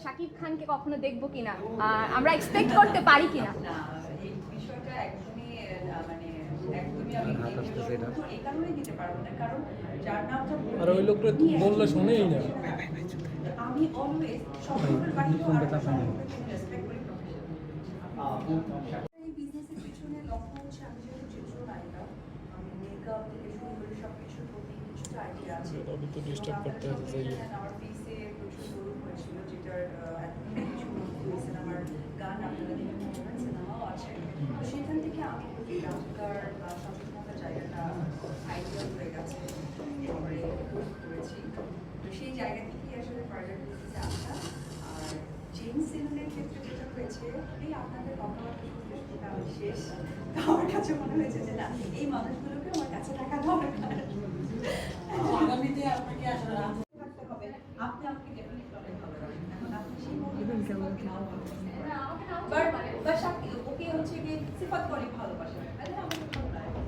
শাকিব খানকে কখনো দেখবো কিনা, আমরা এক্সপেক্ট করতে পারি কিনা? এই বিষয়টা একদমই আমি এই কারণেই দিতে পারবো না, কারণ যার নামটা আর ওই লোকটা বললে শোনেই না। আমি অলওয়েজ সবসময় বাড়িতে রেসপেক্ট করি এই বিজনেসের পিছনে লক্ষ্য হচ্ছে আমি যেহেতু চিত্রনায়িকা, আমি মেকআপ থেকে শুরু করে সবকিছুর প্রতি কিছুটা আইডিয়া আছে। अभी तो डिस्टर्ब करते हैं सही है। আমার পিসে প্রচুর গরু হয়েছিল, যেটার এতদিন কিছু হয়েছে আমার গান আপনারা দেখে মনে হয় সিনেমাও আছে। তো সেখান থেকে আমি প্রতি ডাক্তার বা সচেতনতার জায়গাটা আইডিয়া হয়ে গেছে, পরে করেছি। তো সেই জায়গা থেকেই আসলে ফার্দার বিজনেসে আসা। আর জেন্টস সেলুনের ক্ষেত্রে যেটা হয়েছে, এই আপনাদের কথাবার্তা শুনতে শুনতে আমি শেষ। তো আমার কাছে মনে হয়েছে যে না, এই মানুষগুলোকে আমার কাছে রাখা দরকার। আগামীতে আপনাকে আসলে থাকতে হবে, আপনি আমাকে ডেফিনেটলি অনেক ভালো রাখেন। এখন আপনি সেই ওকে হচ্ছে কি সিফাত করে ভালোবাসেন, তাহলে আমাকে ভালো লাগে।